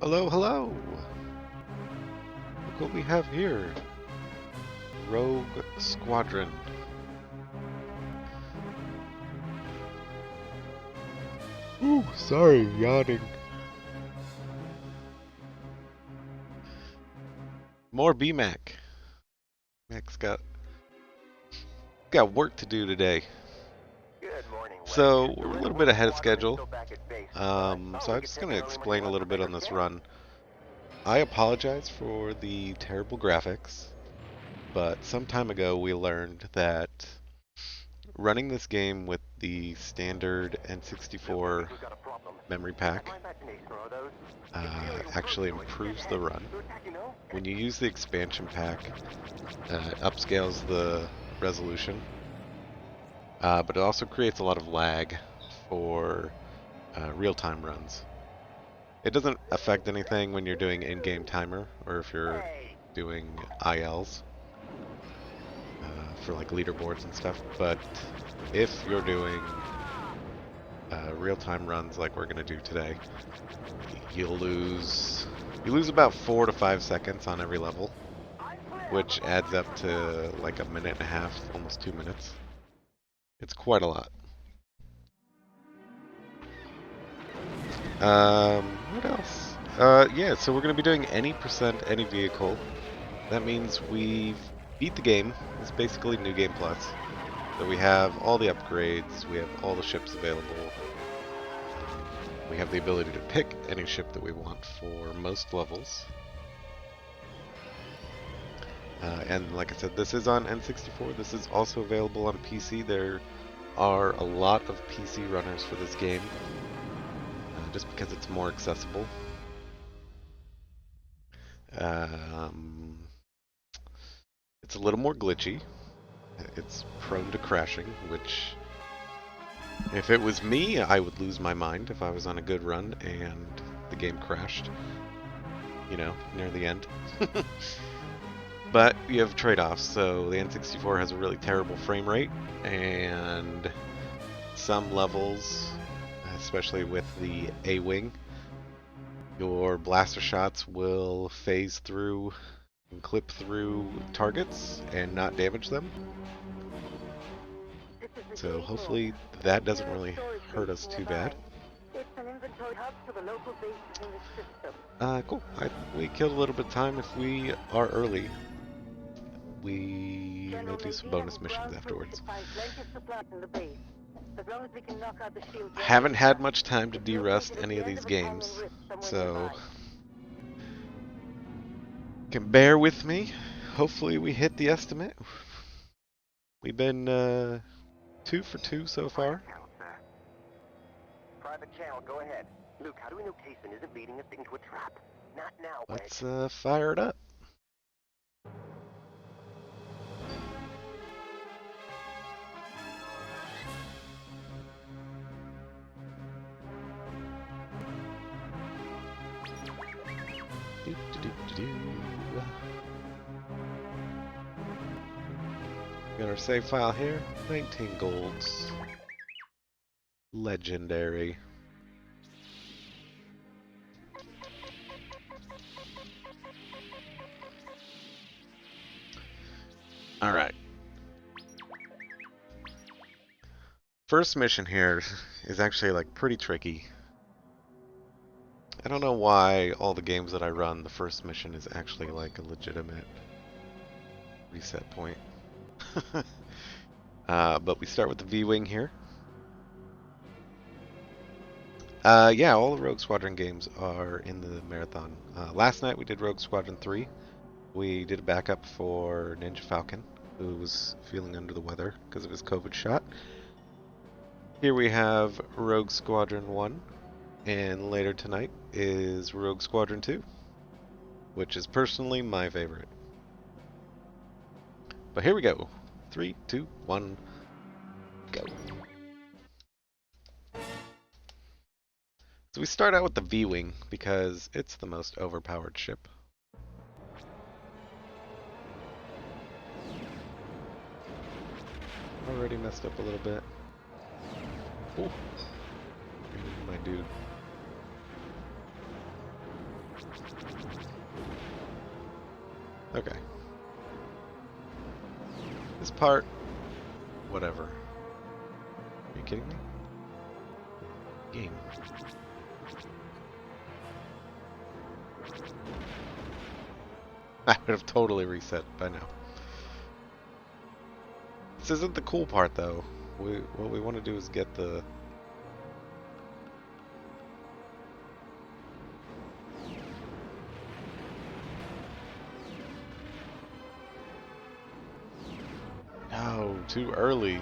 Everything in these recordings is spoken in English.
Hello, hello! Look what we have here. Rogue Squadron. Ooh, sorry, yawning. More BMAC. Mac's got work to do today. Good morning, So we're a little bit ahead of schedule. So I'm just going to explain a little bit on this run. I apologize for the terrible graphics, but some time ago we learned that running this game with the standard N64 memory pack actually improves the run. When you use the expansion pack, it upscales the resolution, but it also creates a lot of lag for real-time runs. It doesn't affect anything when you're doing in-game timer or if you're doing ILs for like leaderboards and stuff, but if you're doing real-time runs like we're going to do today, you lose about 4 to 5 seconds on every level, which adds up to like a minute and a half, almost 2 minutes. It's quite a lot. What else? Yeah, so we're going to be doing any percent, any vehicle. That means we've beat the game. It's basically New Game Plus. So we have all the upgrades, we have all the ships available. We have the ability to pick any ship that we want for most levels. And like I said, this is on N64. This is also available on PC. There are a lot of PC runners for this game, just because it's more accessible. It's a little more glitchy. It's prone to crashing, which, if it was me, I would lose my mind if I was on a good run and the game crashed, you know, near the end. But you have trade-offs, so the N64 has a really terrible frame rate, and some levels, especially with the A-Wing, your blaster shots will phase through and clip through targets and not damage them. So hopefully that doesn't really hurt us too bad. Cool. We killed a little bit of time. If we are early, we may do some bonus missions afterwards. I haven't had much time to de-rust any of these games, so you can bear with me. Hopefully we hit the estimate. We've been 2 for 2 so far. Private channel, go ahead. Luke, how do we know Kessel isn't leading us into a trap? Not now, Let's fire it up. Got our save file here. 19 golds. Legendary. Alright. First mission here is actually like pretty tricky. I don't know why all the games that I run, the first mission is actually like a legitimate reset point. But we start with the V-Wing here. Yeah, all the Rogue Squadron games are in the marathon. Last night we did Rogue Squadron 3. We did a backup for Ninja Falcon, who was feeling under the weather because of his COVID shot. Here we have Rogue Squadron 1, and later tonight is Rogue Squadron 2, which is personally my favorite. But here we go. 3, 2, 1, go. So we start out with the V-Wing because it's the most overpowered ship. Already messed up a little bit. Ooh. My dude. Okay. This part, whatever. Are you kidding me? Game. I would have totally reset by now. This isn't the cool part, though. What we want to do is get the... No, too early.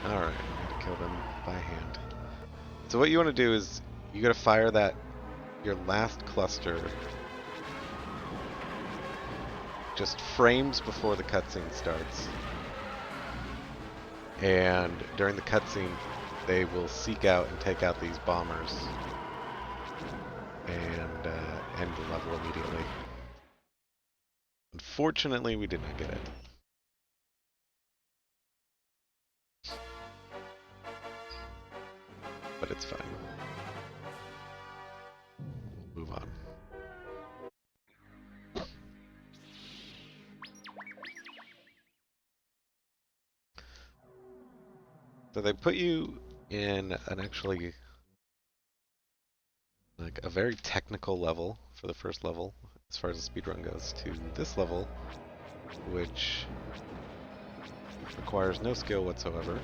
Alright, I'm gonna kill them by hand. So what you want to do is, you gotta fire that, your last cluster, just frames before the cutscene starts. And during the cutscene, they will seek out and take out these bombers and end the level immediately. Unfortunately, we did not get it. But it's fine. Move on. So they put you in an actually like a very technical level for the first level, as far as the speedrun goes, to this level, which requires no skill whatsoever,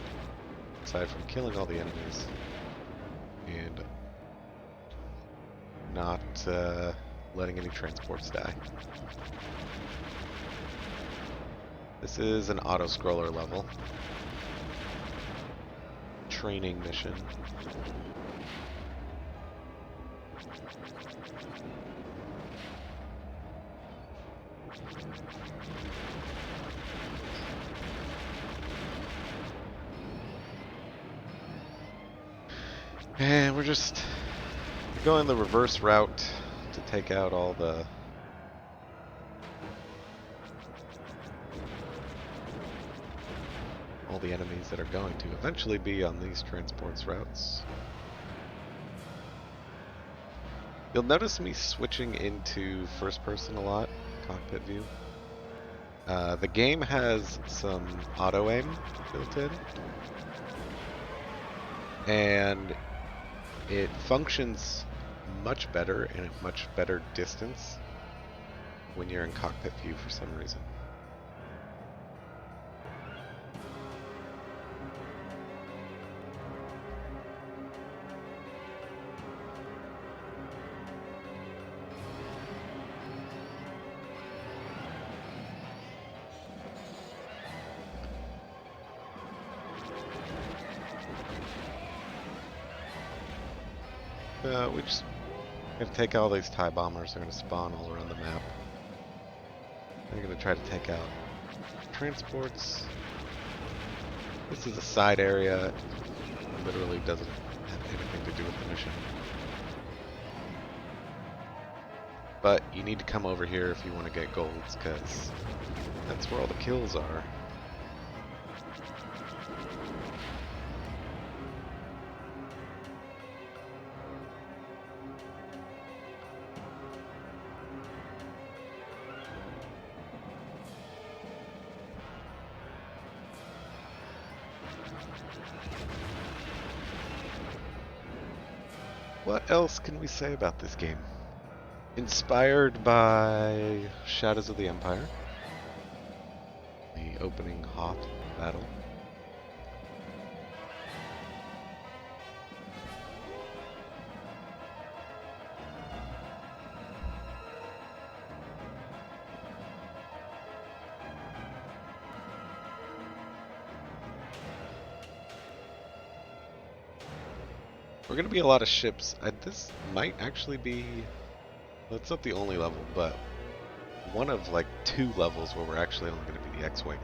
aside from killing all the enemies and not letting any transports die. This is an auto-scroller level. Training mission. And we're just going the reverse route to take out all the enemies that are going to eventually be on these transports routes. You'll notice me switching into first person a lot, cockpit view. The game has some auto aim built in, and it functions much better and at much better distance when you're in cockpit view for some reason. We just have to take out all these TIE bombers. They're going to spawn all around the map. They're going to try to take out transports. This is a side area. It literally doesn't have anything to do with the mission. But you need to come over here if you want to get golds, because that's where all the kills are. What else can we say about this game? Inspired by Shadows of the Empire, the opening Hoth battle. We're going to be a lot of ships. This might actually be... Well, it's not the only level, but one of like 2 levels where we're actually only going to be the X-Wing.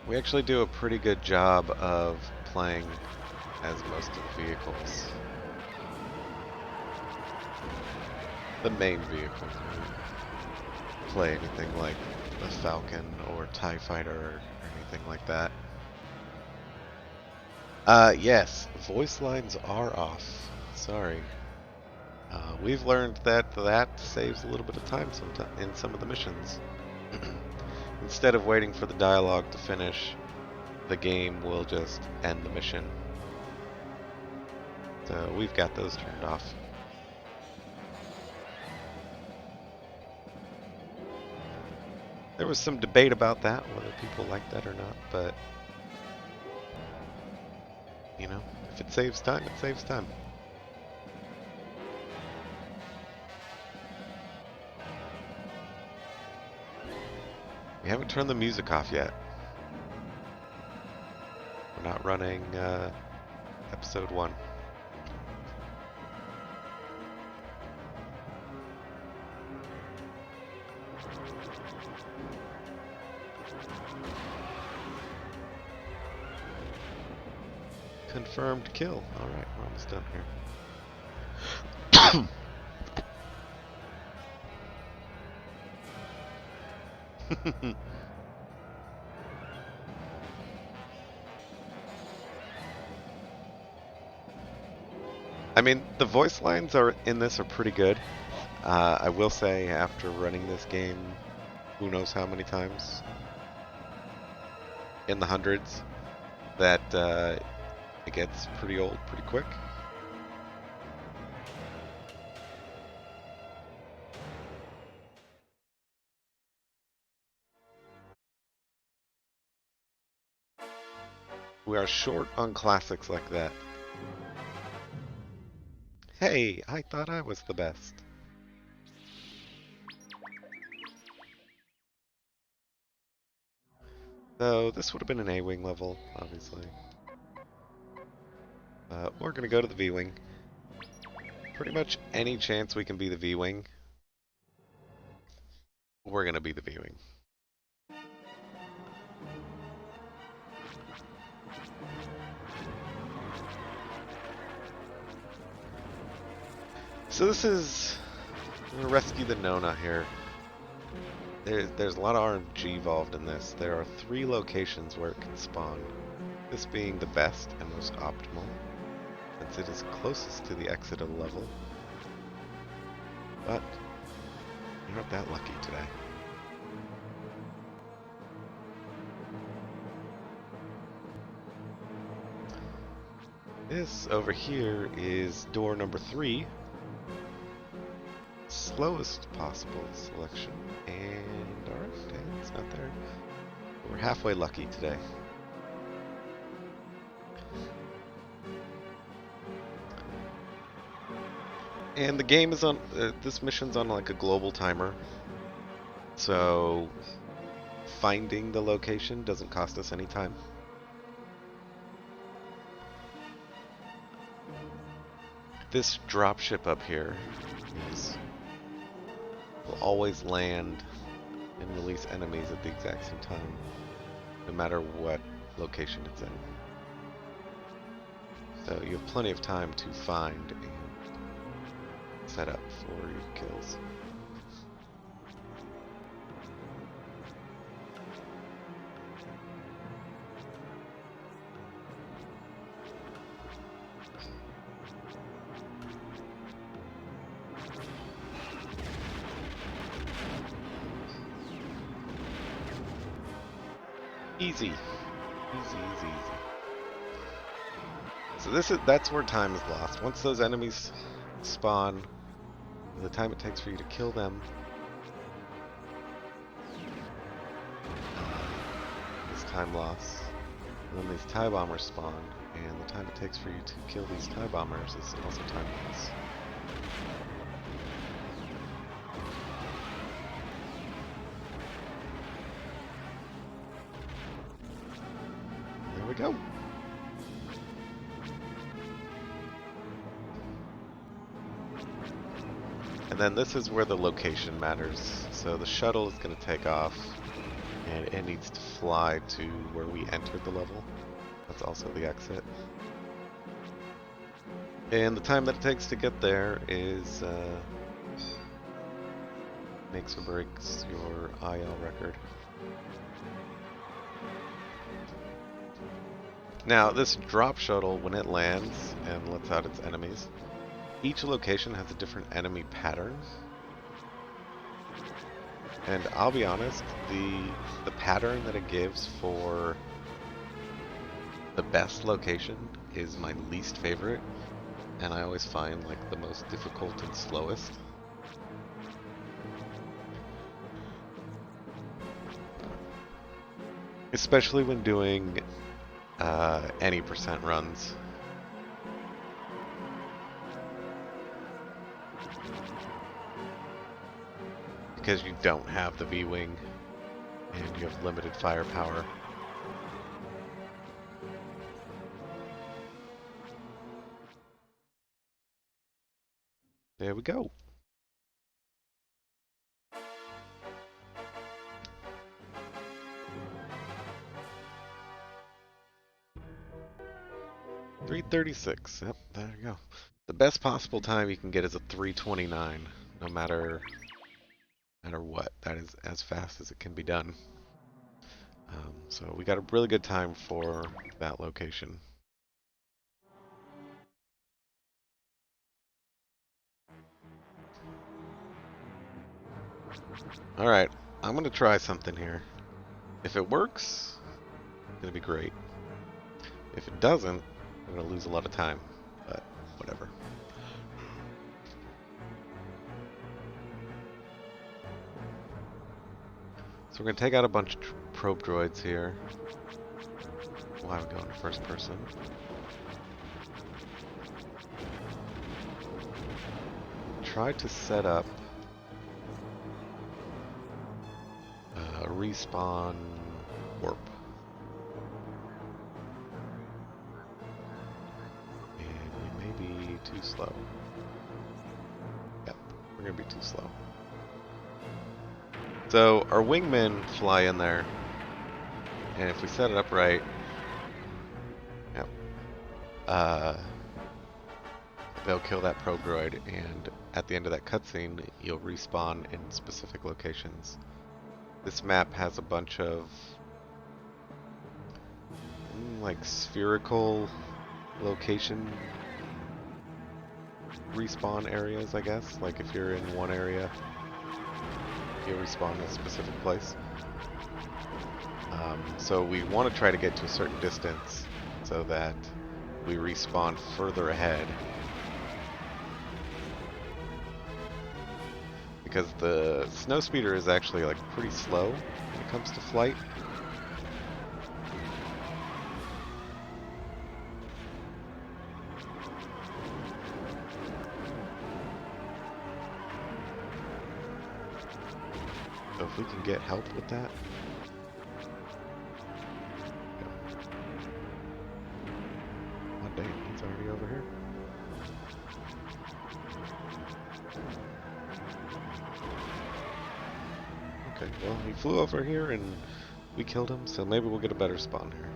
We actually do a pretty good job of playing as most of the vehicles. The main vehicles. We don't play anything like a Falcon or TIE Fighter or anything like that. Yes, voice lines are off. Sorry. We've learned that that saves a little bit of time in some of the missions. Instead of waiting for the dialogue to finish, the game will just end the mission. So we've got those turned off. There was some debate about that, whether people like that or not, but you know, if it saves time, it saves time. We haven't turned the music off yet. We're not running episode 1. Confirmed kill. Alright, we're almost done here. I mean, the voice lines in this are pretty good. I will say, after running this game, who knows how many times, in the hundreds, that it gets pretty old pretty quick. We are short on classics like that. Hey, I thought I was the best. So this would have been an A-Wing level, obviously. We're going to go to the V-Wing. Pretty much any chance we can be the V-Wing, we're going to be the V-Wing. So this is... I'm going to rescue the Nona here. There's a lot of RNG involved in this. There are 3 locations where it can spawn. This being the best and most optimal, since it is closest to the exit of the level. But you're not that lucky today. This over here is door number 3. Slowest possible selection, and alright, okay, it's not there. We're halfway lucky today. And the game is on, this mission's on like a global timer, so finding the location doesn't cost us any time. This dropship up here will always land and release enemies at the exact same time, no matter what location it's in. So you have plenty of time to find and set up for your kills. Easy. Easy, easy, easy. So that's where time is lost. Once those enemies spawn, the time it takes for you to kill them is time loss. And then these TIE bombers spawn, and the time it takes for you to kill these TIE bombers is also time loss. There we go. And then this is where the location matters. So the shuttle is going to take off, and it needs to fly to where we entered the level. That's also the exit. And the time that it takes to get there is makes or breaks your IL record. Now, this drop shuttle, when it lands and lets out its enemies, each location has a different enemy pattern. And I'll be honest, the pattern that it gives for the best location is my least favorite, and I always find like the most difficult and slowest. Especially when doing any percent runs. Because you don't have the V-Wing and you have limited firepower. There we go. .336. Yep, there you go. The best possible time you can get is a 3:29, no matter what. That is as fast as it can be done. So we got a really good time for that location. Alright, I'm going to try something here. If it works, it's going to be great. If it doesn't, I'm going to lose a lot of time, but whatever. So we're going to take out a bunch of probe droids here. Why are we going first person? Try to set up a respawn warp. And we may be too slow. Yep, we're going to be too slow. So our wingmen fly in there, and if we set it up right, yep, they'll kill that probe droid, and at the end of that cutscene, you'll respawn in specific locations. This map has a bunch of like spherical location respawn areas, I guess. Like if you're in one area, you'll respawn in a specific place. So we want to try to get to a certain distance so that we respawn further ahead. Because the snowspeeder is actually like pretty slow when it comes to flight. So if we can get help with that. Oh dang, he's already over here. Okay, well he flew over here and we killed him, so maybe we'll get a better spawn here.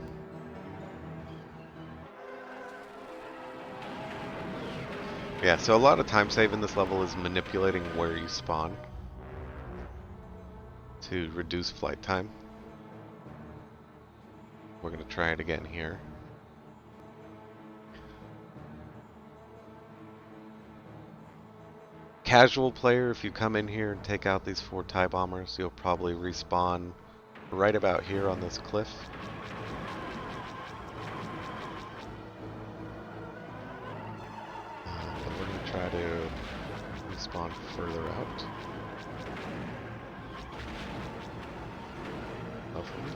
Yeah, so a lot of time save in this level is manipulating where you spawn to reduce flight time. We're going to try it again here. Casual player, if you come in here and take out these 4 TIE bombers, you'll probably respawn right about here on this cliff. But we're going to try to respawn further out. Hopefully.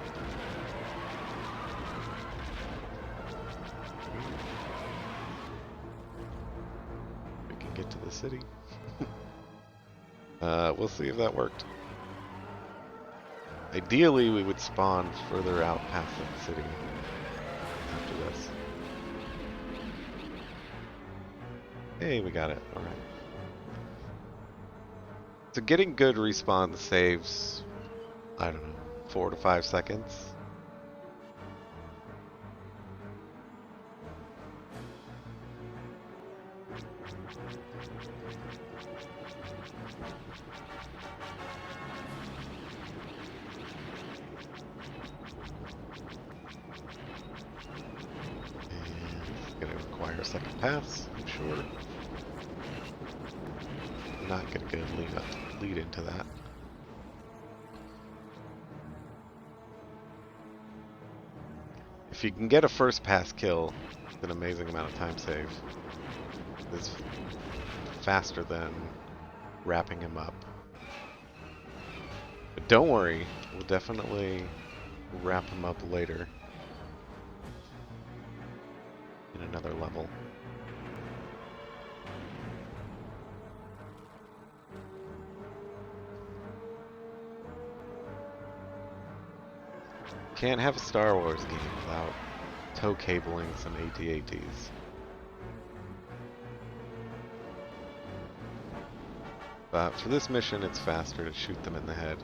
We can get to the city. We'll see if that worked. Ideally, we would spawn further out past that city after this. Hey, we got it. Alright. So getting good respawn saves, I don't know, 4 to 5 seconds. Gonna require a second pass, I'm sure. Not gonna get a lead into that. If you can get a first pass kill, it's an amazing amount of time save. It's faster than wrapping him up. But don't worry, we'll definitely wrap him up later in another level. Can't have a Star Wars game without tow cabling some AT-ATs. But for this mission, it's faster to shoot them in the head.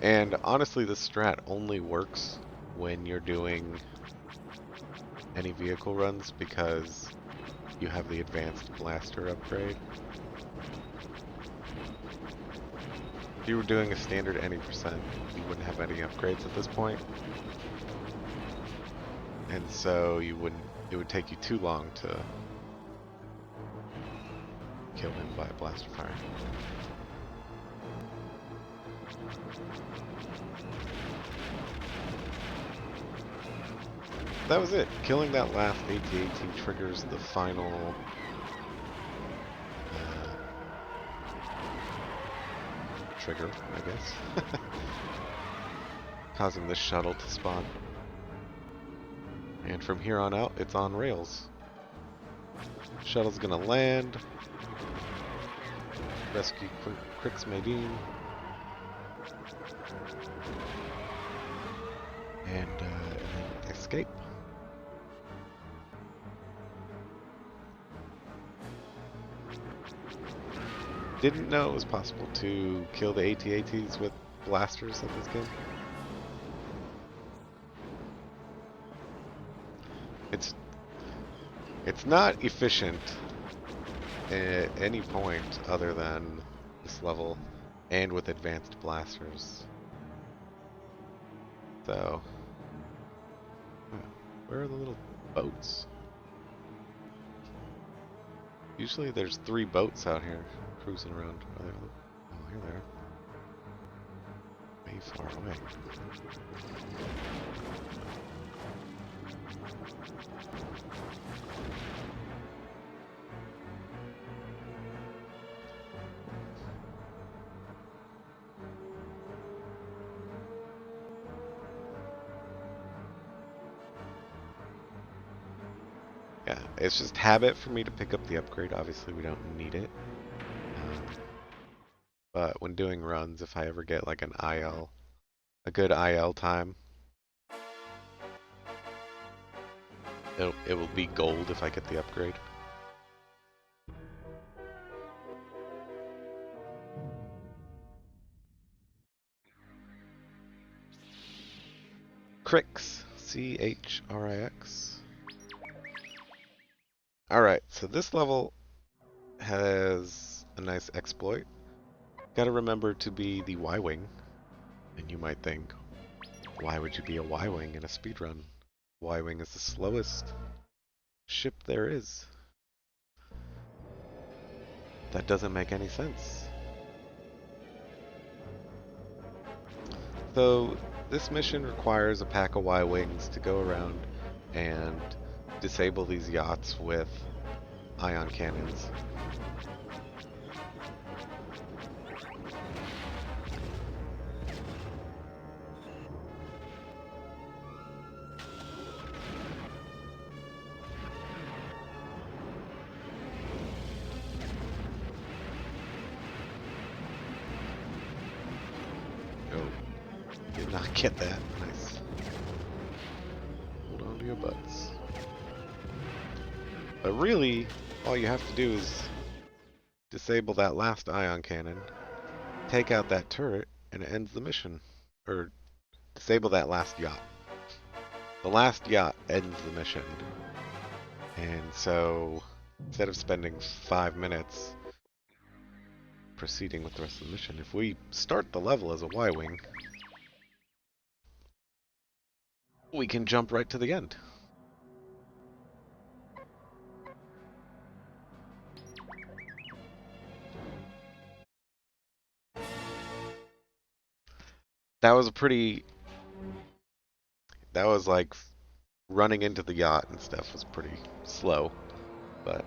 And honestly, this strat only works when you're doing any vehicle runs because you have the advanced blaster upgrade. If you were doing a standard any percent, you wouldn't have any upgrades at this point. And so it would take you too long to kill him by blaster fire. That was it. Killing that last AT-AT triggers the final trigger, I guess. Causing the shuttle to spawn. And from here on out, it's on rails. Shuttle's gonna land. Rescue Crix Maydeen. And then escape. Didn't know it was possible to kill the AT-ATs with blasters in this game. It's not efficient at any point other than this level and with advanced blasters. So, where are the little boats? Usually there's 3 boats out here cruising around. Oh, here they are. Way far away. Yeah, it's just habit for me to pick up the upgrade. Obviously, we don't need it. But when doing runs, if I ever get like an IL, a good IL time, it will be gold if I get the upgrade. Crix, Chrix. Alright, so this level has a nice exploit. Gotta remember to be the Y-Wing. And you might think, why would you be a Y-Wing in a speedrun? Y-Wing is the slowest ship there is. That doesn't make any sense. So, this mission requires a pack of Y-Wings to go around and disable these yachts with ion cannons. Oh, did not get that. Nice. Hold on to your butts. But really, all you have to do is disable that last ion cannon, take out that turret, and it ends the mission. Or disable that last yacht. The last yacht ends the mission. And so instead of spending 5 minutes proceeding with the rest of the mission, if we start the level as a Y-Wing, we can jump right to the end. That was a pretty... That was like running into the yacht and stuff was pretty slow, but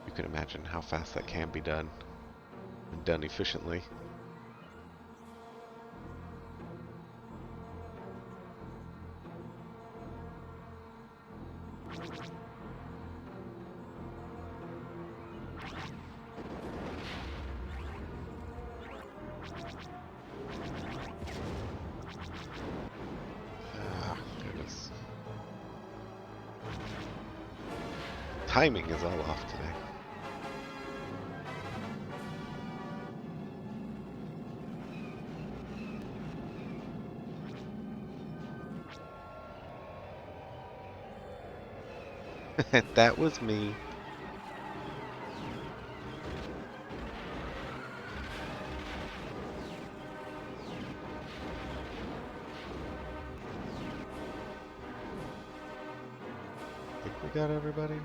you can imagine how fast that can be done and done efficiently. Ah, goodness. Timing is all off today. That was me. Think we got everybody?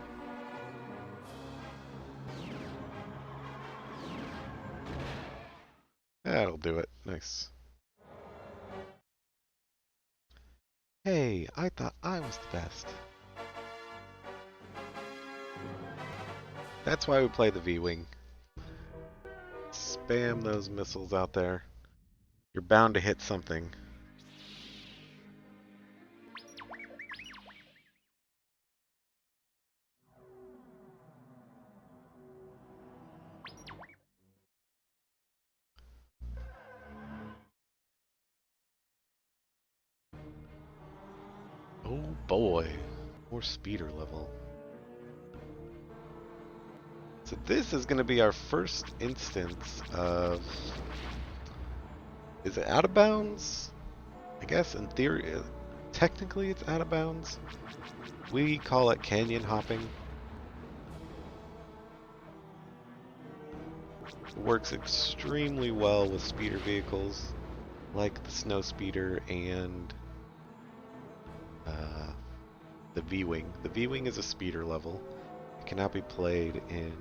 That'll do it. Nice. Hey, I thought I was the best. That's why we play the V-Wing. Spam those missiles out there. You're bound to hit something. Oh boy. More speeder level. So this is going to be our first instance of... Is it out of bounds? I guess in theory, technically it's out of bounds. We call it canyon hopping. It works extremely well with speeder vehicles like the snow speeder and the V-Wing. The V-Wing is a speeder level. It cannot be played in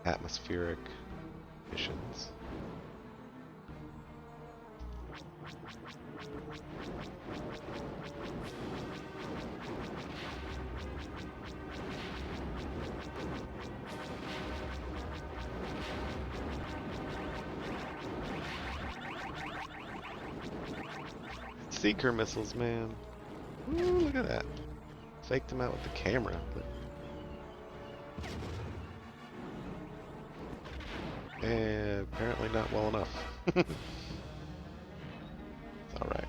atmospheric missions. Seeker missiles, man. Ooh, look at that. Faked him out with the camera. And apparently not well enough. It's alright.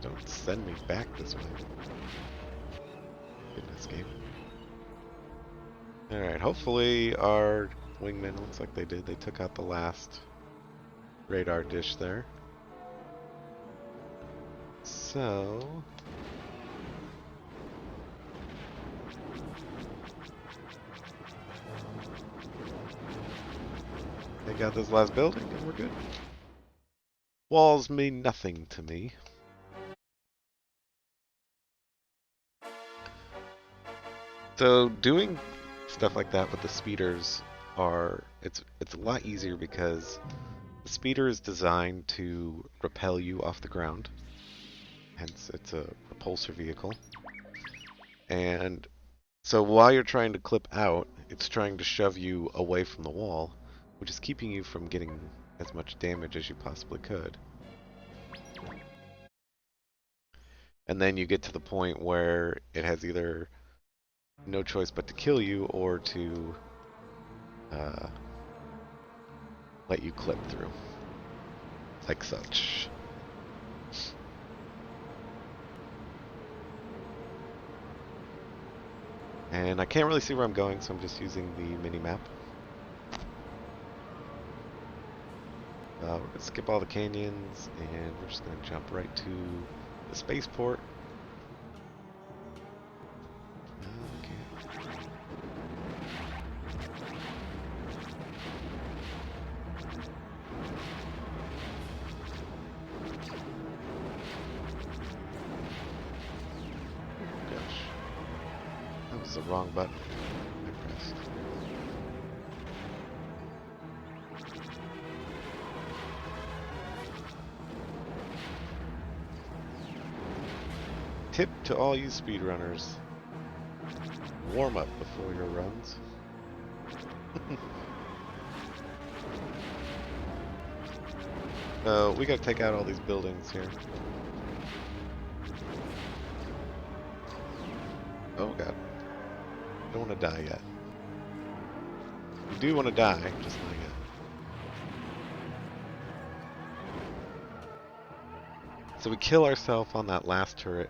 Don't send me back this way. Goodness, game. Alright, hopefully our wingmen, looks like they did. They took out the last radar dish there. So... they got this last building and we're good. Walls mean nothing to me. So doing stuff like that with the speeders it's a lot easier because the speeder is designed to repel you off the ground. Hence it's a repulsor vehicle. And so while you're trying to clip out, it's trying to shove you away from the wall, which is keeping you from getting as much damage as you possibly could. And then you get to the point where it has either no choice but to kill you or to let you clip through. Like such. And I can't really see where I'm going, so I'm just using the mini-map. We're going to skip all the canyons, and we're just going to jump right to The spaceport. Okay. Gosh. That was the wrong button I pressed. Tip to all you speedrunners. Warm up before your runs. So we gotta take out all these buildings here. Oh god. Don't want to die yet. You do want to die, just not yet. So we kill ourselves on that last turret.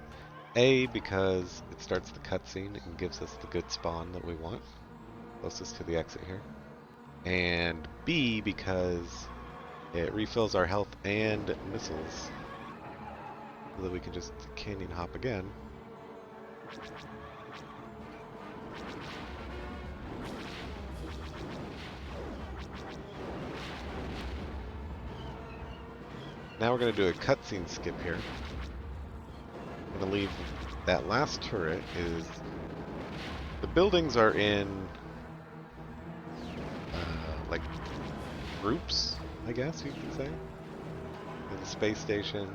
A, because it starts the cutscene and gives us the good spawn that we want. Closest to the exit here. And B, because it refills our health and missiles. So that we can just canyon hop again. Now we're going to do a cutscene skip here. I'm going to leave that last turret is... The buildings are in... like groups, I guess you could say. The space station,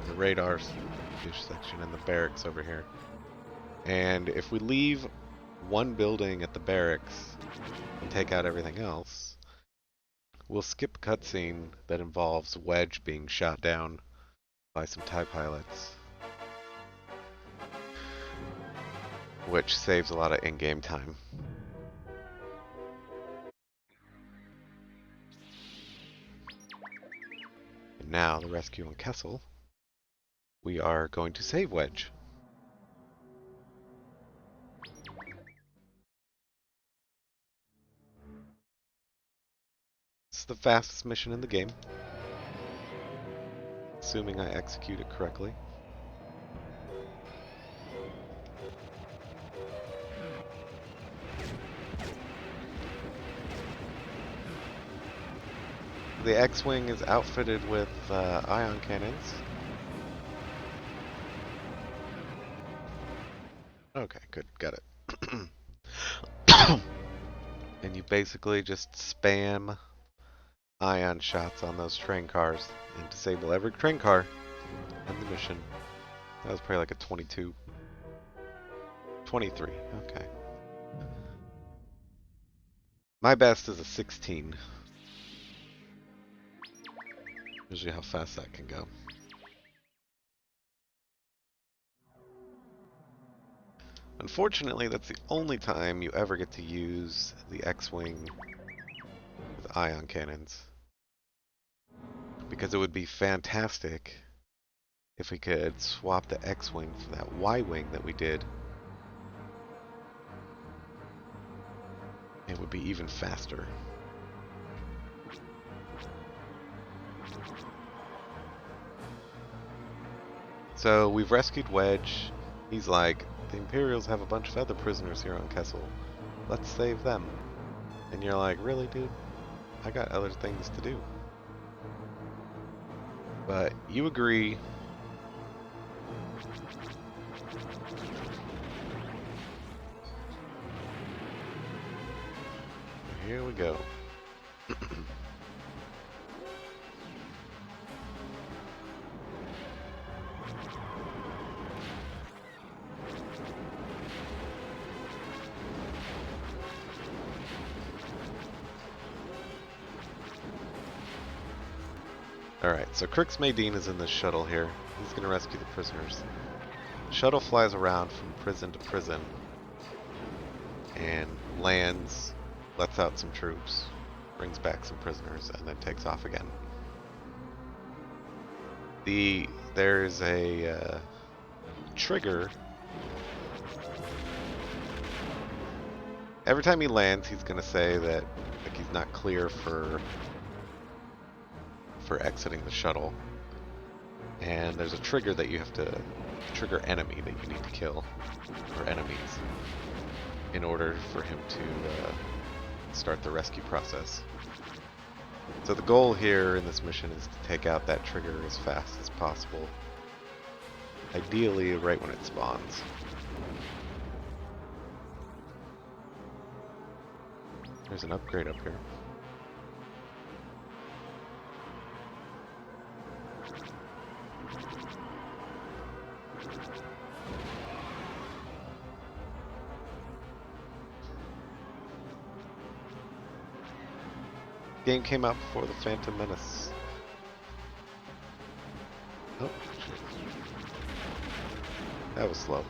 the radar section, and the barracks over here. And if we leave one building at the barracks and take out everything else, we'll skip a cutscene that involves Wedge being shot down by some TIE pilots, which saves a lot of in-game time. And now, the rescue on Kessel, we are going to save Wedge. It's the fastest mission in the game, assuming I execute it correctly. The X-Wing is outfitted with ion cannons. Okay, good, got it. And you basically just spam ion shots on those train cars and disable every train car in the mission. That was probably like a 22. 23, okay. My best is a 16. Usually how fast that can go. Unfortunately, that's the only time you ever get to use the X-Wing with ion cannons. Because it would be fantastic if we could swap the X-Wing for that Y-Wing that we did. It would be even faster. So we've rescued Wedge. He's like, the Imperials have a bunch of other prisoners here on Kessel. Let's save them. And you're like, really, dude? I got other things to do. But you agree. Here we go. Alright, so Crix Maydeen is in this shuttle here. He's going to rescue the prisoners. The shuttle flies around from prison to prison and lands, lets out some troops, brings back some prisoners, and then takes off again. There's a trigger. Every time he lands, he's going to say that like he's not clear for exiting the shuttle. And there's a trigger that you have to trigger enemy that you need to kill, or enemies, in order for him to start the rescue process. So the goal here in this mission is to take out that trigger as fast as possible. Ideally, right when it spawns. There's an upgrade up here. Game came out before the Phantom Menace. Oh, shit. That was slow.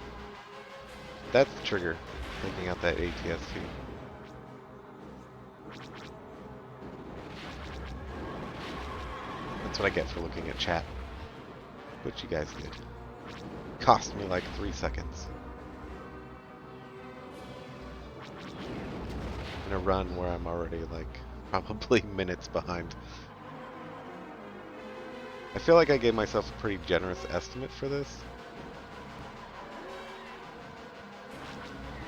That's the trigger, taking out that ATST. That's what I get for looking at chat. Which you guys did. Cost me like 3 seconds. In a run where I'm already like probably minutes behind. I feel like I gave myself a pretty generous estimate for this.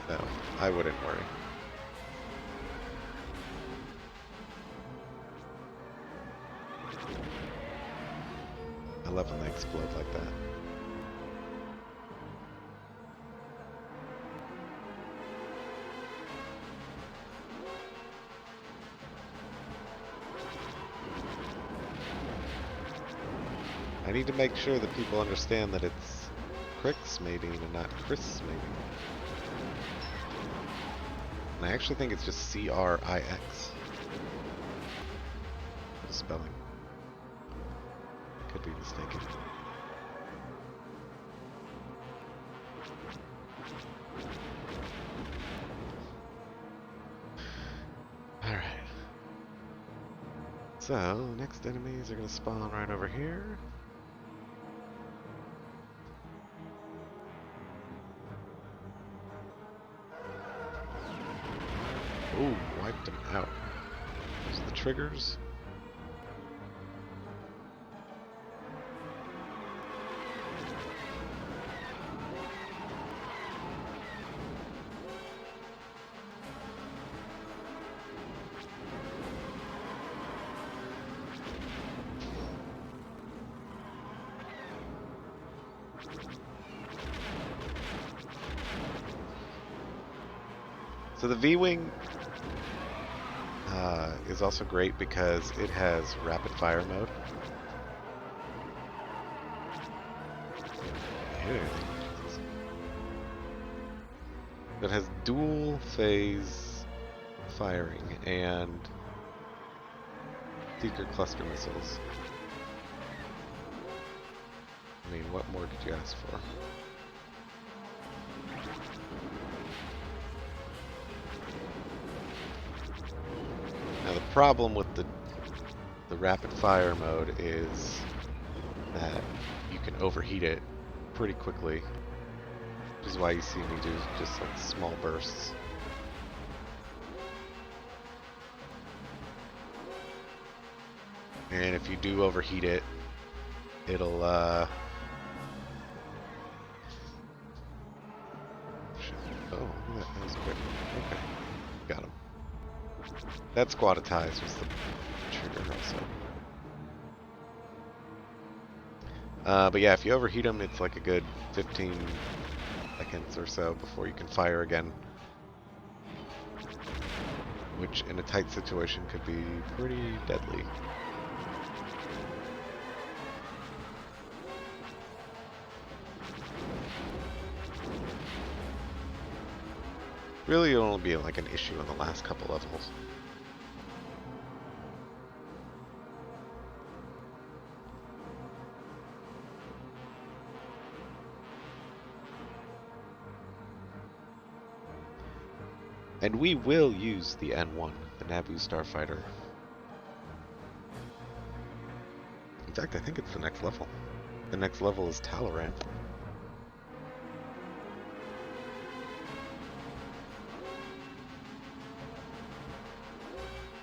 So, I wouldn't worry. I love when they explode like that. I need to make sure that people understand that it's Crix mating and not Chris mating. And I actually think it's just C-R-I-X. The spelling. I could be mistaken. Alright. So, next enemies are going to spawn right over here. Ooh, wiped them out. Those are the triggers. So the V-Wing is also great because it has rapid fire mode. That has dual phase firing and seeker cluster missiles. I mean, what more did you ask for? Now the problem with the rapid fire mode is that you can overheat it pretty quickly, which is why you see me do just like small bursts. And if you do overheat it, it'll oh, that was quick. Okay, got him. That squadatize was the trigger also. But yeah, if you overheat them, it's like a good 15 seconds or so before you can fire again. Which in a tight situation could be pretty deadly. Really, it'll only be like an issue in the last couple levels. And we will use the N1, the Naboo Starfighter. In fact, I think it's the next level. The next level is Talaran.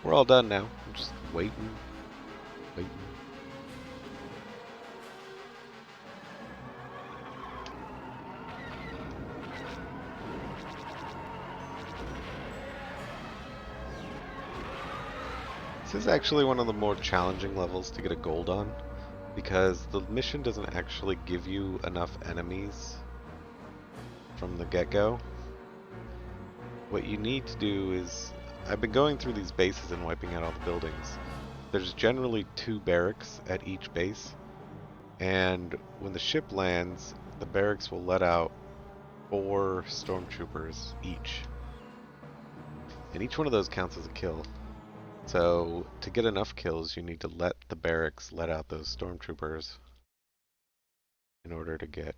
We're all done now. I'm just waiting. This is actually one of the more challenging levels to get a gold on, because the mission doesn't actually give you enough enemies from the get-go. What you need to do is, I've been going through these bases and wiping out all the buildings. There's generally 2 barracks at each base, and when the ship lands, the barracks will let out 4 stormtroopers each. And each one of those counts as a kill. So to get enough kills, you need to let the barracks let out those stormtroopers in order to get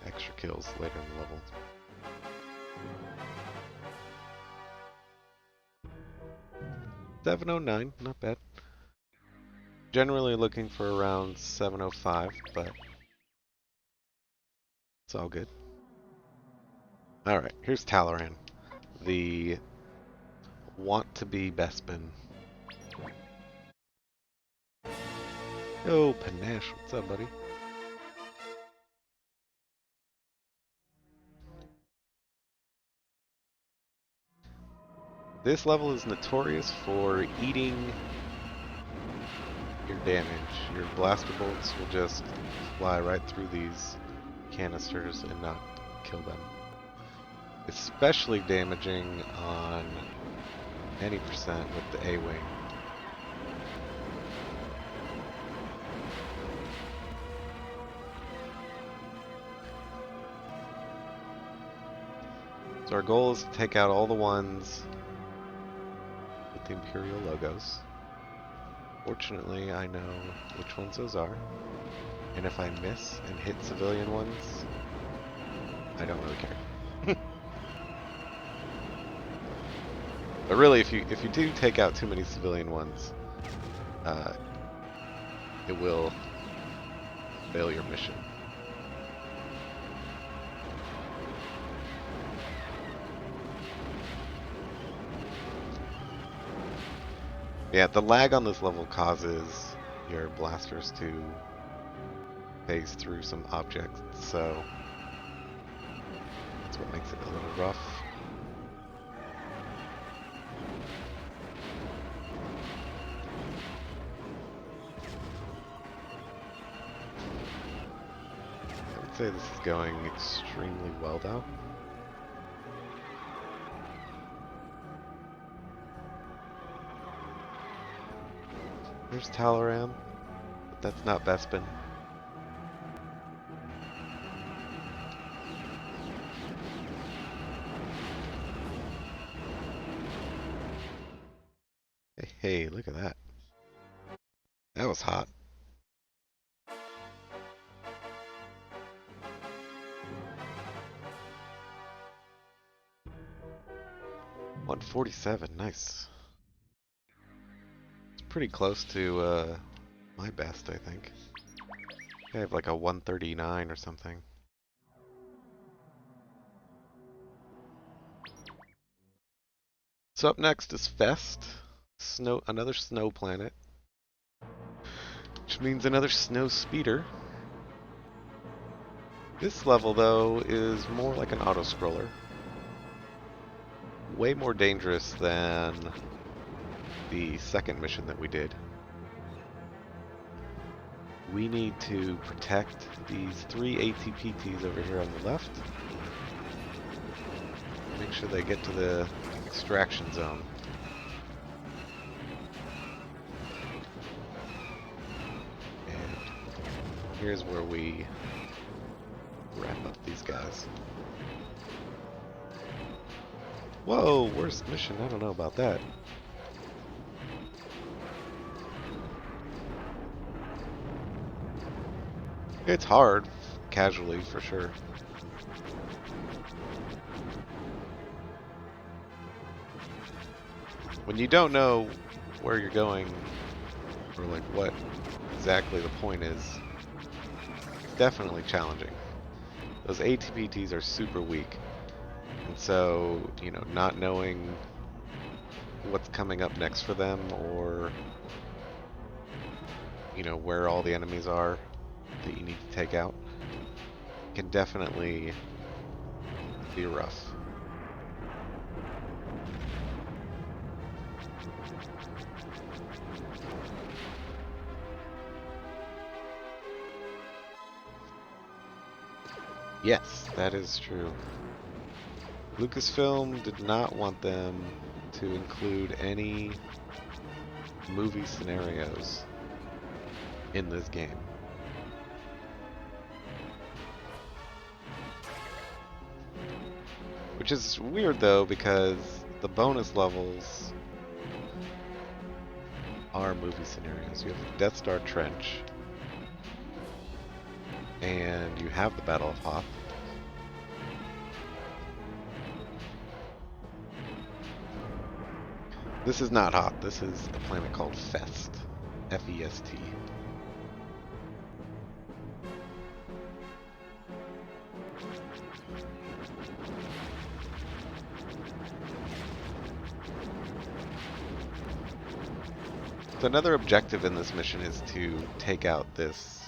extra kills later in the level. $709, not bad. Generally looking for around 705, but it's all good. Alright, here's Talaran, the want-to-be Bespin. Yo, Panache, what's up, buddy? This level is notorious for eating your damage. Your blaster bolts will just fly right through these canisters and not kill them. Especially damaging on any percent with the A-Wing. So our goal is to take out all the ones with the Imperial logos. Fortunately, I know which ones those are. And if I miss and hit civilian ones, I don't really care. But really, if you do take out too many civilian ones, it will fail your mission. Yeah, the lag on this level causes your blasters to phase through some objects, so that's what makes it a little rough. I would say this is going extremely well though. There's Talaran, but that's not Bespin. Hey, look at that. That was hot. $147, nice. It's pretty close to my best, I think. I have like a 139 or something. So up next is Fest, another snow planet, which means another snow speeder. This level, though, is more like an auto-scroller. Way more dangerous than the second mission that we did. We need to protect these 3 ATPTs over here on the left. Make sure they get to the extraction zone. And here's where we wrap up these guys. Whoa, worst mission? I don't know about that. It's hard, casually, for sure. When you don't know where you're going, or like what exactly the point is, it's definitely challenging. Those ATPTs are super weak. And so, you know, not knowing what's coming up next for them, or, you know, where all the enemies are that you need to take out, can definitely be rough. Yes, that is true. Lucasfilm did not want them to include any movie scenarios in this game. Which is weird though, because the bonus levels are movie scenarios. You have the Death Star Trench, and you have the Battle of Hoth. This is not Hoth, this is a planet called Fest. F-E-S-T. So another objective in this mission is to take out this,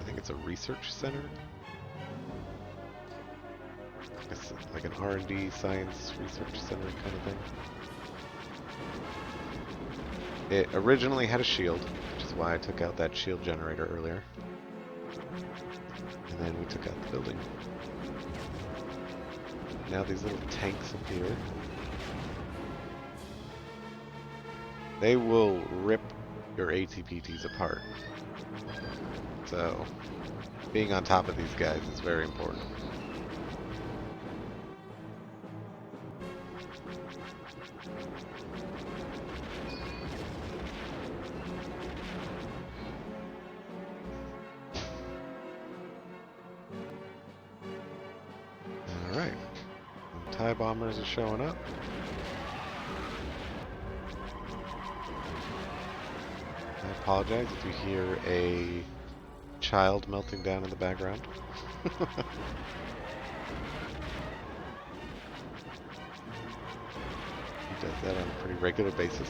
I think it's a research center? It's like an R&D science research center kind of thing. It originally had a shield, which is why I took out that shield generator earlier. And then we took out the building. Now these little tanks appear. They will rip your ATPTs apart. So, being on top of these guys is very important. Alright. TIE bombers are showing up. I apologize if you hear a child melting down in the background. He does that on a pretty regular basis.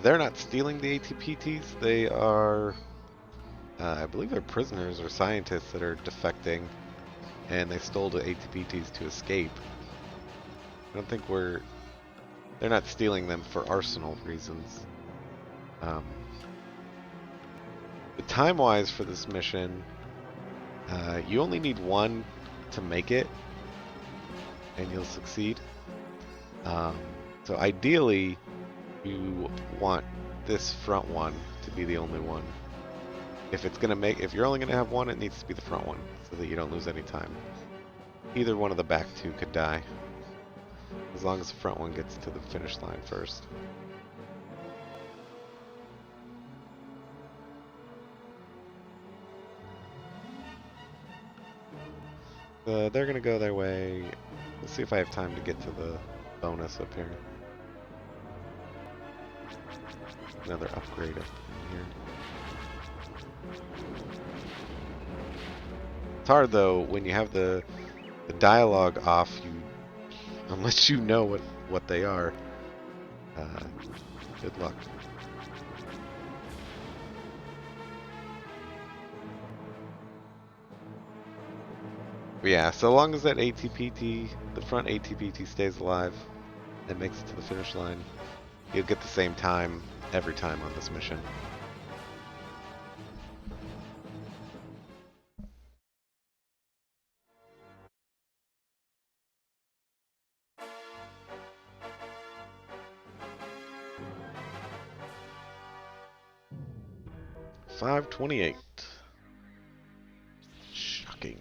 They're not stealing the ATPTs. They are, I believe they're prisoners or scientists that are defecting, and they stole the ATPTs to escape. I don't think they're not stealing them for arsenal reasons. The time-wise for this mission, you only need one to make it, and you'll succeed. So ideally, you want this front one to be the only one. If you're only gonna have one, it needs to be the front one, so that you don't lose any time. Either one of the back two could die, as long as the front one gets to the finish line first. They're gonna go their way. Let's see if I have time to get to the bonus up here. Another upgrade up in here. It's hard though when you have the dialogue off. Unless you know what they are. Good luck. But yeah, so long as that ATPT, the front ATPT stays alive and makes it to the finish line, you'll get the same time every time on this mission. $5.28. Shocking.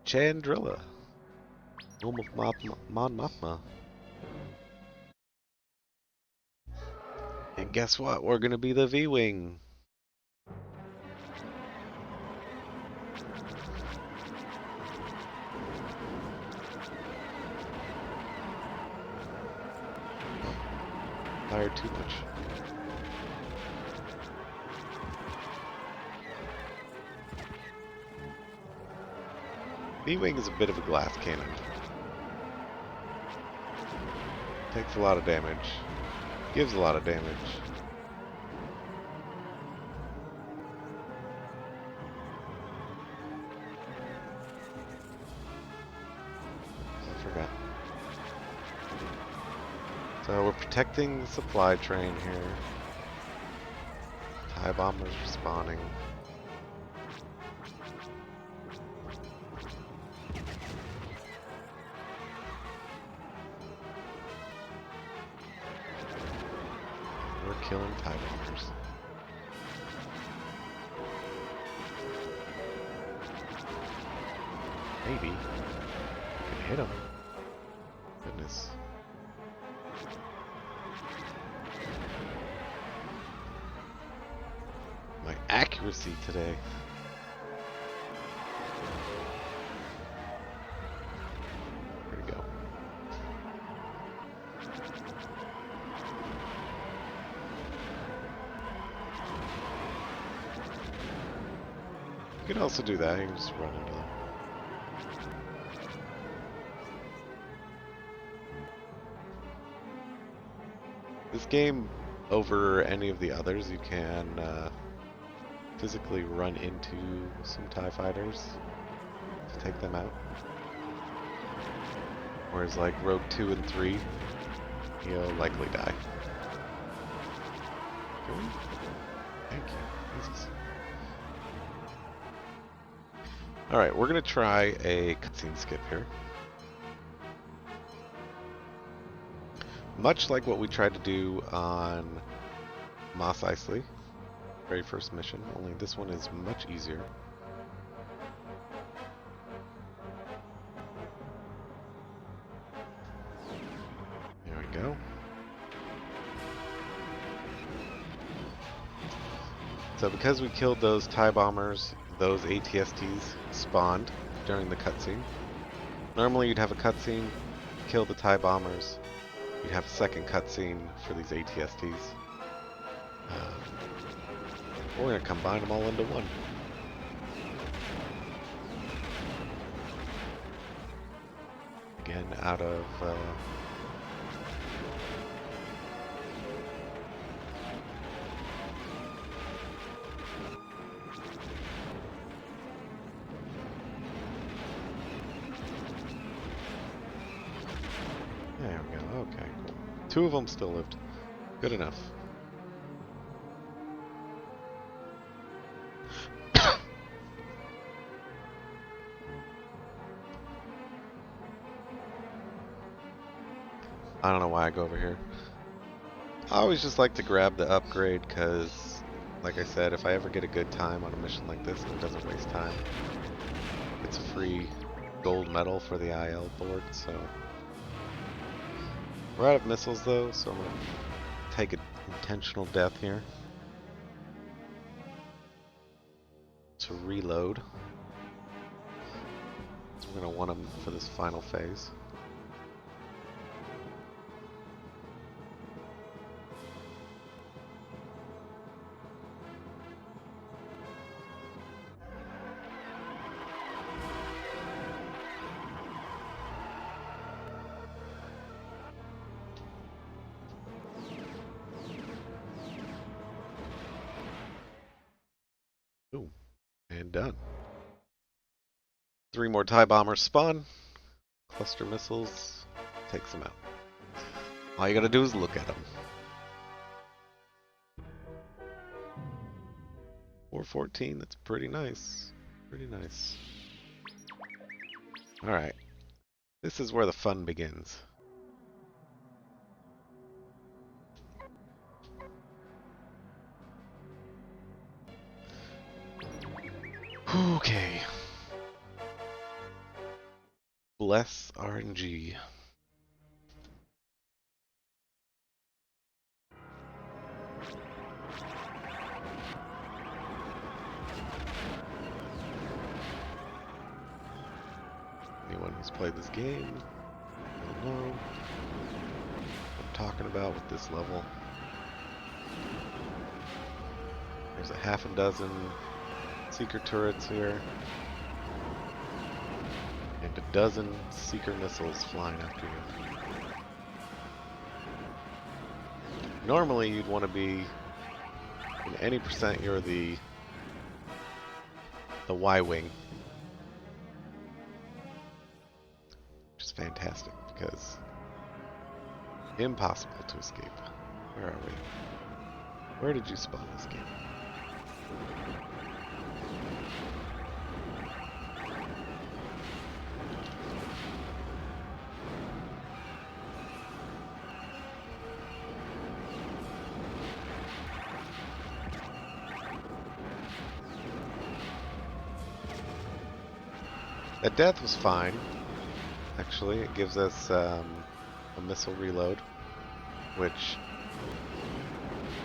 Chandrilla. Home of Mon Mothma. And guess what? We're gonna be the V-Wing. Fired too much. V-Wing is a bit of a glass cannon. Takes a lot of damage. Gives a lot of damage. Forgot. So we're protecting the supply train here. TIE bombers respawning. We're killing TIE bombers. Maybe we can hit them. Goodness. My accuracy today. Where'd it go? You can also do that. You can just run into them. This game, over any of the others, you can physically run into some TIE fighters to take them out. Whereas like Rogue 2 and 3, you'll likely die. Really? Thank you. Jesus. Alright, we're going to try a cutscene skip here. Much like what we tried to do on Mos Eisley, very first mission, only this one is much easier. There we go. So because we killed those TIE bombers, those ATSTs spawned during the cutscene. Normally you'd have a cutscene, kill the TIE bombers, you'd have a second cutscene for these ATSTs. We're going to combine them all into one. Again, out of... There we go. Okay, cool. 2 of them still lived. Good enough. I don't know why I go over here. I always just like to grab the upgrade because, like I said, if I ever get a good time on a mission like this and it doesn't waste time, it's a free gold medal for the IL board, so... We're out of missiles though, so I'm going to take an intentional death here to reload. So we're going to want them for this final phase. Boom. And done. 3 more TIE bombers spawn. Cluster missiles. Takes them out. All you gotta do is look at them. 414, that's pretty nice. Pretty nice. Alright. This is where the fun begins. Okay. Bless RNG. Anyone who's played this game will know what I'm talking about with this level. There's a half a dozen seeker turrets here. And a dozen seeker missiles flying after you. Normally you'd want to be in any percent you're the Y-wing. Which is fantastic because impossible to escape. Where are we? Where did you spawn this game? That death was fine. Actually, it gives us a missile reload, which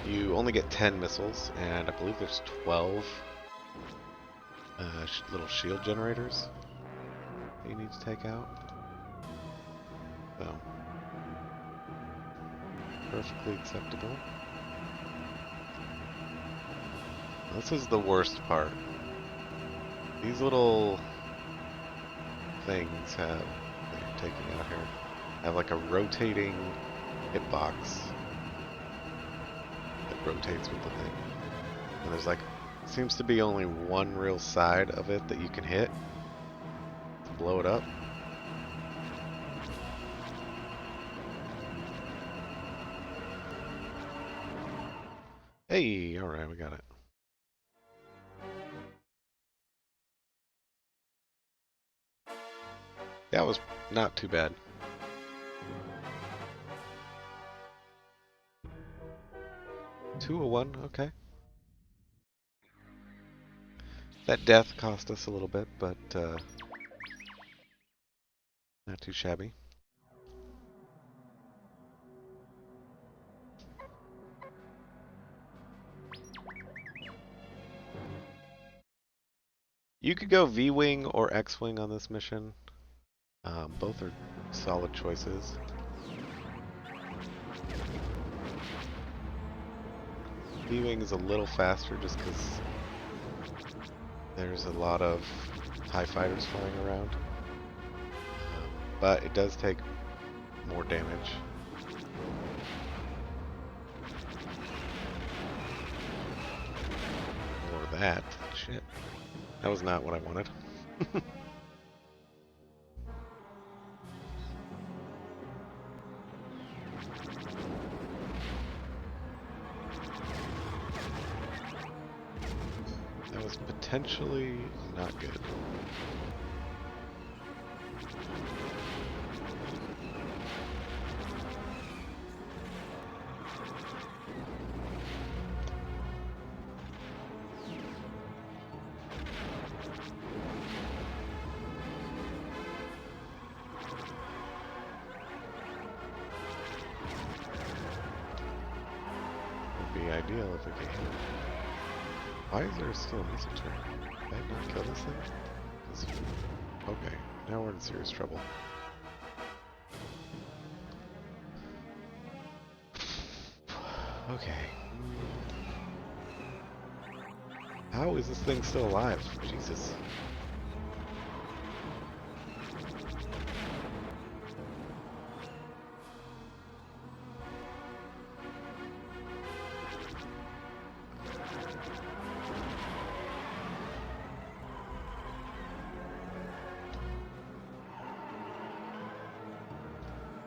you only get 10 missiles, and I believe there's 12 little shield generators that you need to take out. So, perfectly acceptable. This is the worst part. These little things that you're taking out here have like a rotating hitbox that rotates with the thing. And there's like, seems to be only one real side of it that you can hit to blow it up. Hey, alright, we got it. That was not too bad. Two a one, okay. That death cost us a little bit, but not too shabby. You could go V-Wing or X-Wing on this mission. Both are solid choices. V-Wing is a little faster just because there's a lot of TIE fighters flying around. But it does take more damage. Or that. Shit. That was not what I wanted. That was potentially not good. Be ideal if we could hit it. Why is there still a missile turret? Did I not kill this thing? Okay, now we're in serious trouble. Okay. How is this thing still alive? Jesus.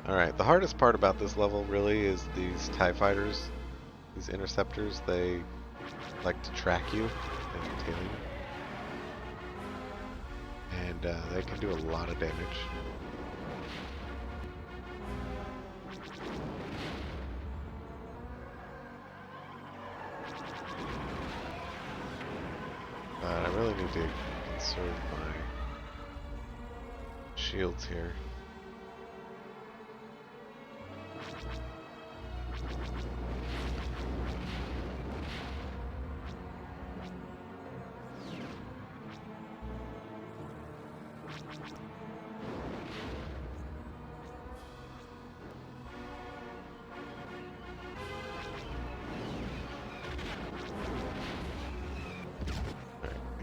Alright, the hardest part about this level really is these TIE fighters, these interceptors. They like to track you and tail you. And they can do a lot of damage. But I really need to conserve my shields here.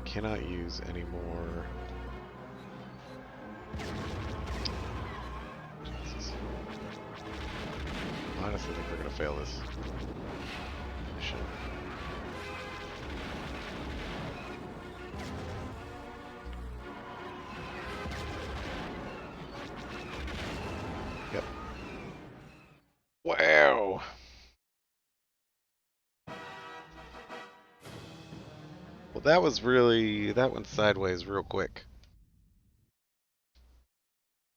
Cannot use any more. Jesus. Honestly, I think we're gonna fail this mission. that was really, that went sideways real quick.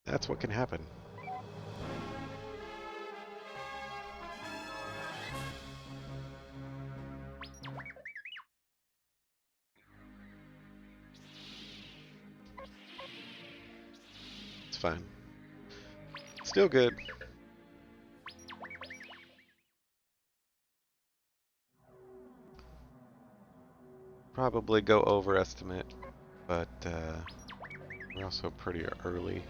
That's what can happen. It's fine. Still good. Probably go overestimate, but we're also pretty early.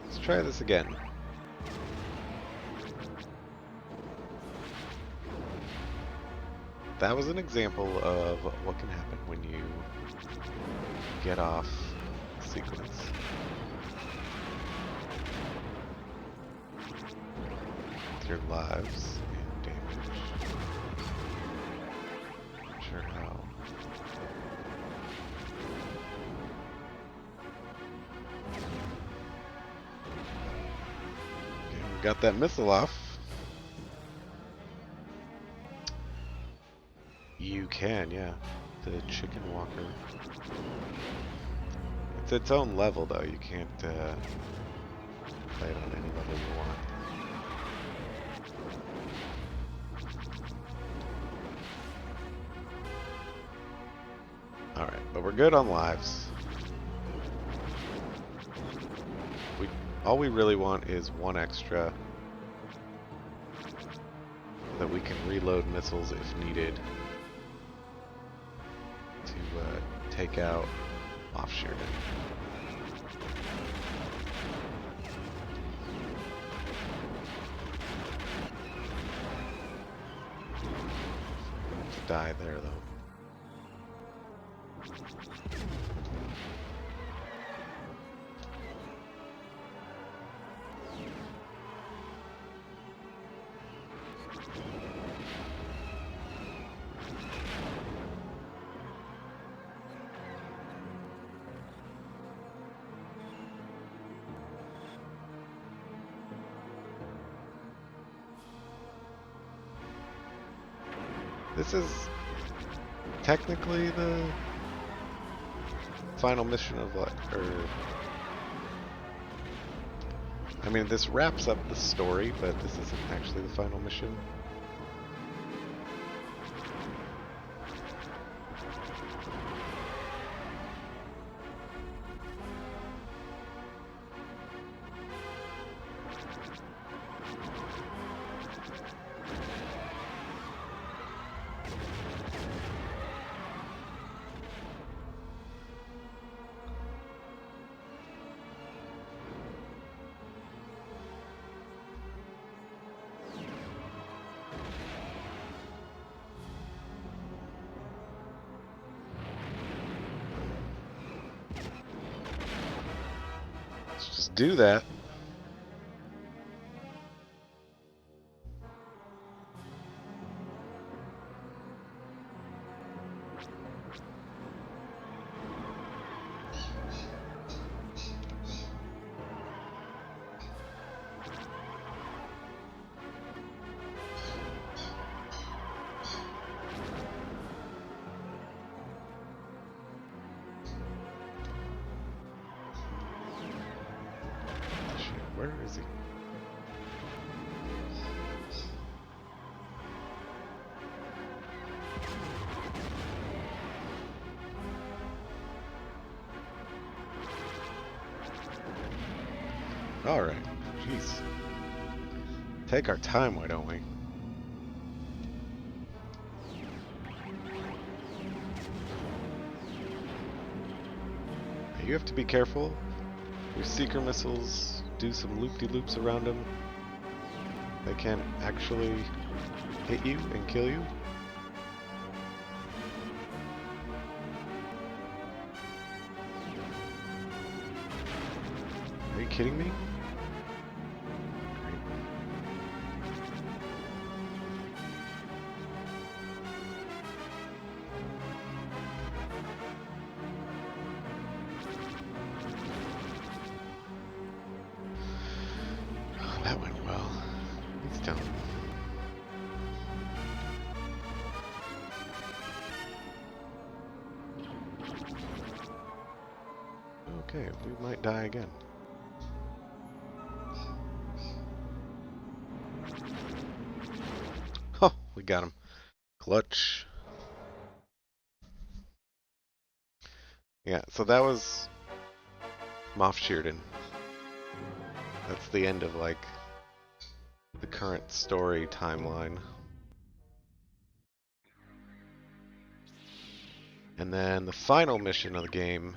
Let's try this again. That was an example of what can happen when you get off sequence. With your lives and damage. Not sure how. Okay, we got that missile off. You can, yeah. The chicken walker. It's its own level, though. You can't play it on any level you want. Alright, but we're good on lives. All we really want is one extra that we can reload missiles if needed to take out off-Sheridan. To die there, though. This is technically the final mission of what, I mean, this wraps up the story, but this isn't actually the final mission. Let's just do that. Where is he? All right. Jeez. Take our time, why don't we? You have to be careful. Your seeker missiles do some loop-de-loops around them. They can actually hit you and kill you. Are you kidding me? Okay, we might die again. Oh, we got him. Clutch. Yeah, so that was Moff Sheerden. That's the end of, like, the current story timeline. And then the final mission of the game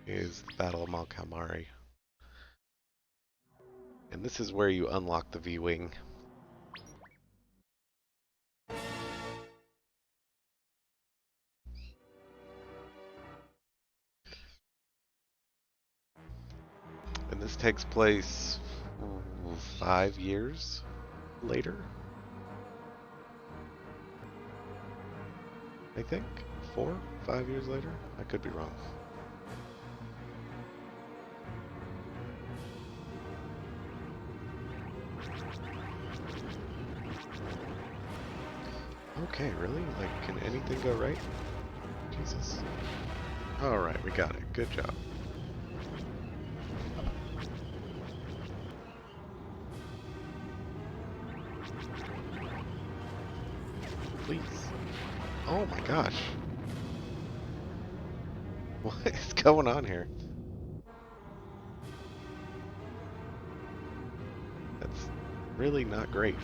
is the Battle of Mal Calamari. And this is where you unlock the V-Wing. And this takes place 5 years later, I think. 4, 5 years later? I could be wrong. Okay, really? Like, can anything go right? Jesus. Alright, we got it. Good job. Please. Oh my gosh. What is going on here? That's really not great.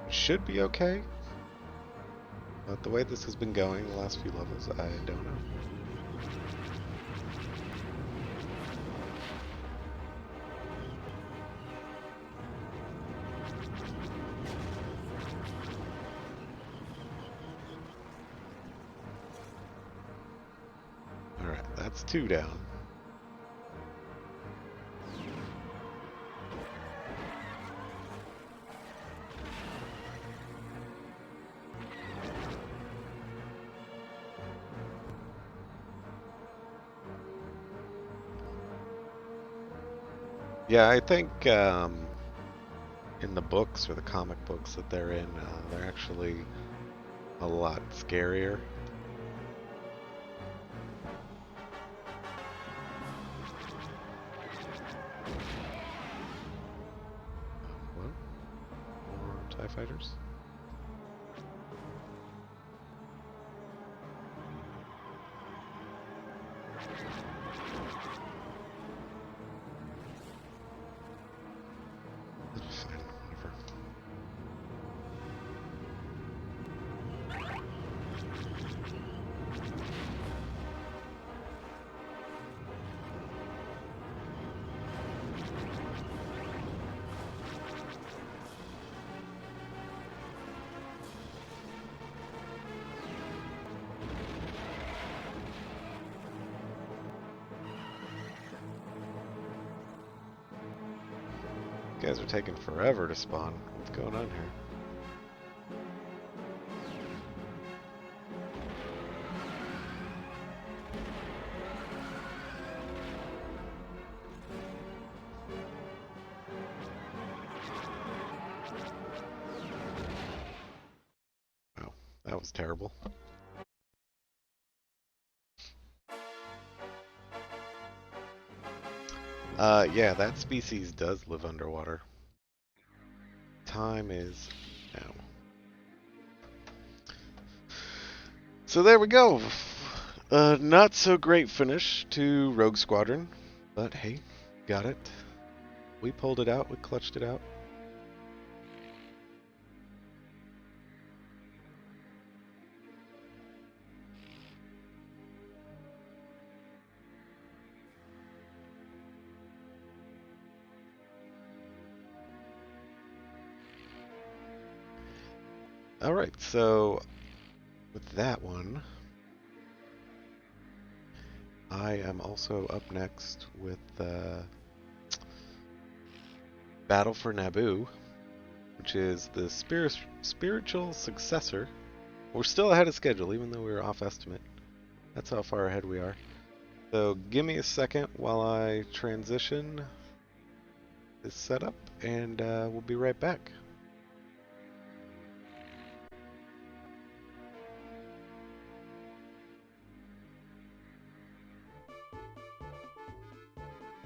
Should be okay. But the way this has been going the last few levels, I don't know. Alright, that's 2 down. Yeah, I think in the books or the comic books that they're in, they're actually a lot scarier. What? More TIE fighters? Fine, whatever. You guys are taking forever to spawn. What's going on here? Oh, that was terrible. Yeah, that species does live underwater. Time is now. So there we go. Not so great finish to Rogue Squadron, but hey, got it. We pulled it out, we clutched it out. Alright, so with that one, I am also up next with Battle for Naboo, which is the spiritual successor. We're still ahead of schedule, even though we were off estimate. That's how far ahead we are. So give me a second while I transition this setup, and we'll be right back.